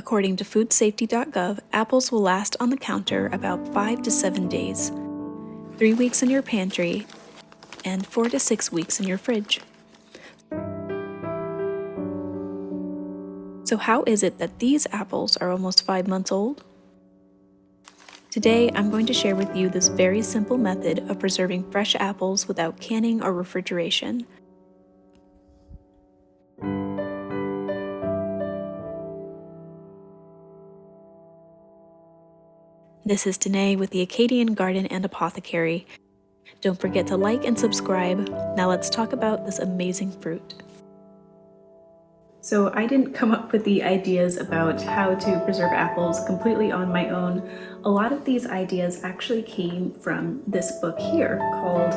According to foodsafety.gov, apples will last on the counter about 5 to 7 days, 3 weeks in your pantry, and 4 to 6 weeks in your fridge. So how is it that these apples are almost 5 months old? Today, I'm going to share with you this very simple method of preserving fresh apples without canning or refrigeration. This is Danae with the Acadian Garden and Apothecary. Don't forget to like and subscribe. Now let's talk about this amazing fruit. So I didn't come up with the ideas about how to preserve apples completely on my own. A lot of these ideas actually came from this book here called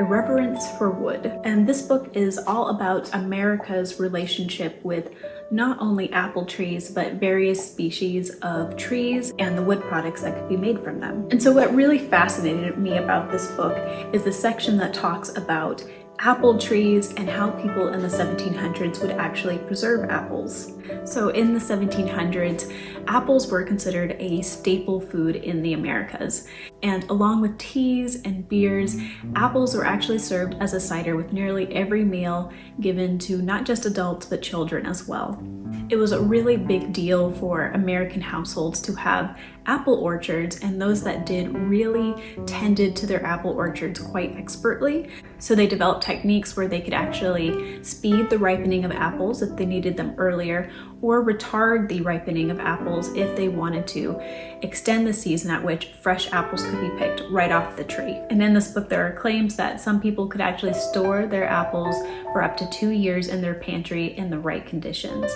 Irreverence for Wood. And this book is all about America's relationship with not only apple trees, but various species of trees and the wood products that could be made from them. And so what really fascinated me about this book is the section that talks about apple trees and how people in the 1700s would actually preserve apples. So in the 1700s, apples were considered a staple food in the Americas. And along with teas and beers, apples were actually served as a cider with nearly every meal given to not just adults, but children as well. It was a really big deal for American households to have apple orchards, and those that did really tended to their apple orchards quite expertly. So they developed techniques where they could actually speed the ripening of apples if they needed them earlier, or retard the ripening of apples if they wanted to extend the season at which fresh apples could be picked right off the tree. And in this book, there are claims that some people could actually store their apples for up to 2 years in their pantry in the right conditions.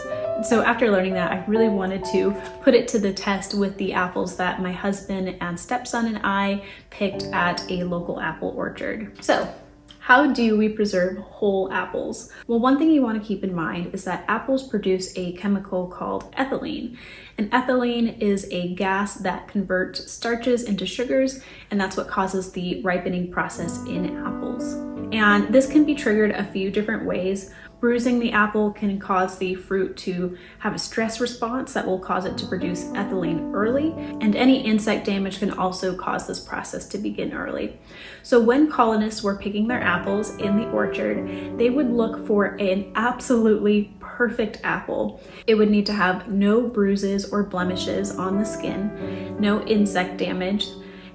So after learning that, I really wanted to put it to the test with the apples that my husband and stepson and I picked at a local apple orchard. So, how do we preserve whole apples? Well, one thing you want to keep in mind is that apples produce a chemical called ethylene. And ethylene is a gas that converts starches into sugars, and that's what causes the ripening process in apples. And this can be triggered a few different ways. Bruising the apple can cause the fruit to have a stress response that will cause it to produce ethylene early, and any insect damage can also cause this process to begin early. So when colonists were picking their apples in the orchard, they would look for an absolutely perfect apple. It would need to have no bruises or blemishes on the skin, no insect damage,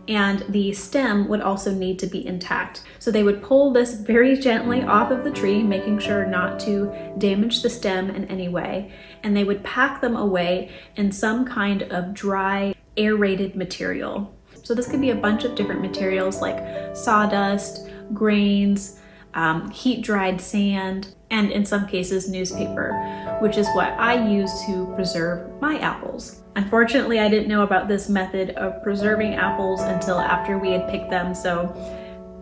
and the stem would also need to be intact. So they would pull this very gently off of the tree, making sure not to damage the stem in any way, and they would pack them away in some kind of dry, aerated material. So this could be a bunch of different materials like sawdust, grains, heat-dried sand, and in some cases newspaper, which is what I use to preserve my apples. Unfortunately, I didn't know about this method of preserving apples until after we had picked them, so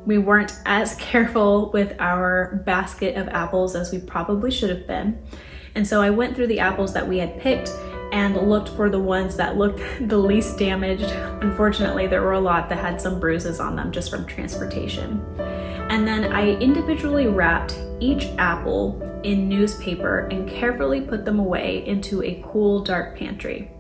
we weren't as careful with our basket of apples as we probably should have been. And so I went through the apples that we had picked and looked for the ones that looked the least damaged. Unfortunately, there were a lot that had some bruises on them just from transportation. And then I individually wrapped each apple in newspaper and carefully put them away into a cool, dark pantry.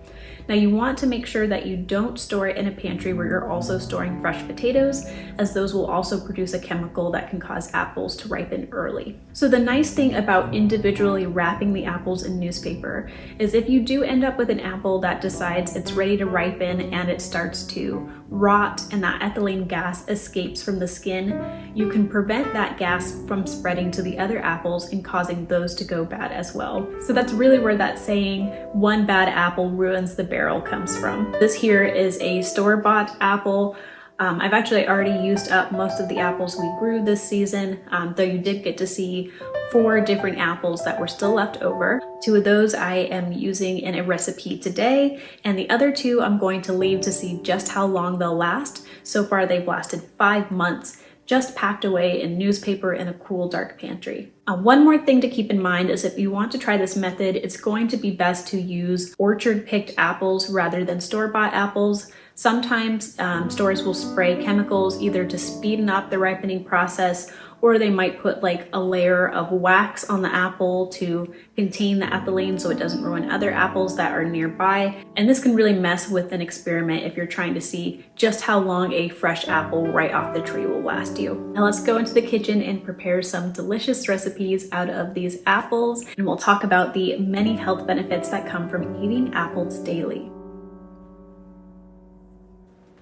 Now you want to make sure that you don't store it in a pantry where you're also storing fresh potatoes, as those will also produce a chemical that can cause apples to ripen early. So the nice thing about individually wrapping the apples in newspaper is if you do end up with an apple that decides it's ready to ripen and it starts to rot and that ethylene gas escapes from the skin, you can prevent that gas from spreading to the other apples and causing those to go bad as well. So that's really where that saying, one bad apple ruins the barrel, comes from. This here is a store-bought apple. I've actually already used up most of the apples we grew this season, though you did get to see 4 different apples that were still left over. 2 of those I am using in a recipe today, and the other 2 I'm going to leave to see just how long they'll last. So far they've lasted 5 months, just packed away in newspaper in a cool, dark pantry. One more thing to keep in mind is if you want to try this method, it's going to be best to use orchard-picked apples rather than store-bought apples. Sometimes stores will spray chemicals either to speed up the ripening process or they might put like a layer of wax on the apple to contain the ethylene so it doesn't ruin other apples that are nearby. And this can really mess with an experiment if you're trying to see just how long a fresh apple right off the tree will last you. Now let's go into the kitchen and prepare some delicious recipes out of these apples, and we'll talk about the many health benefits that come from eating apples daily.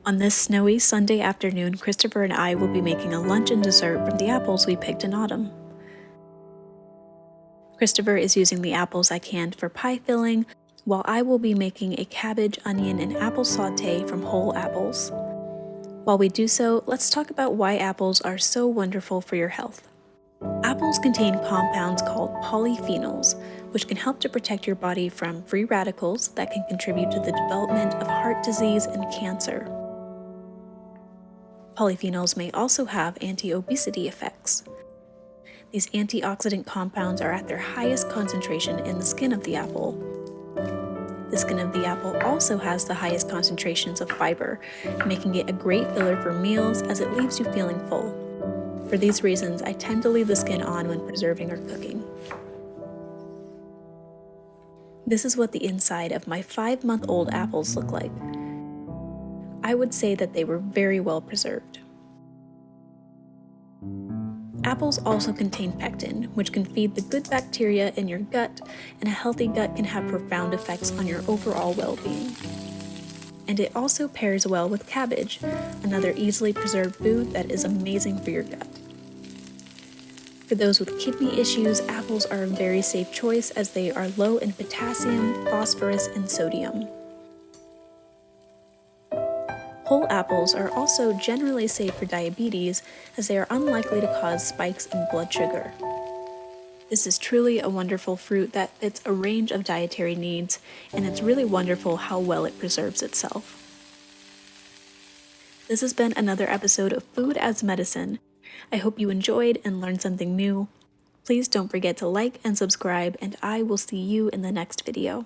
On this snowy Sunday afternoon, Christopher and I will be making a lunch and dessert from the apples we picked in autumn. Christopher is using the apples I canned for pie filling, while I will be making a cabbage, onion, and apple sauté from whole apples. While we do so, let's talk about why apples are so wonderful for your health. Apples contain compounds called polyphenols, which can help to protect your body from free radicals that can contribute to the development of heart disease and cancer. Polyphenols may also have anti-obesity effects. These antioxidant compounds are at their highest concentration in the skin of the apple. The skin of the apple also has the highest concentrations of fiber, making it a great filler for meals as it leaves you feeling full. For these reasons, I tend to leave the skin on when preserving or cooking. This is what the inside of my 5-month-old apples look like. I would say that they were very well preserved. Apples also contain pectin, which can feed the good bacteria in your gut, and a healthy gut can have profound effects on your overall well-being. And it also pairs well with cabbage, another easily preserved food that is amazing for your gut. For those with kidney issues, apples are a very safe choice as they are low in potassium, phosphorus, and sodium. Whole apples are also generally safe for diabetes as they are unlikely to cause spikes in blood sugar. This is truly a wonderful fruit that fits a range of dietary needs, and it's really wonderful how well it preserves itself. This has been another episode of Food as Medicine. I hope you enjoyed and learned something new. Please don't forget to like and subscribe, and I will see you in the next video.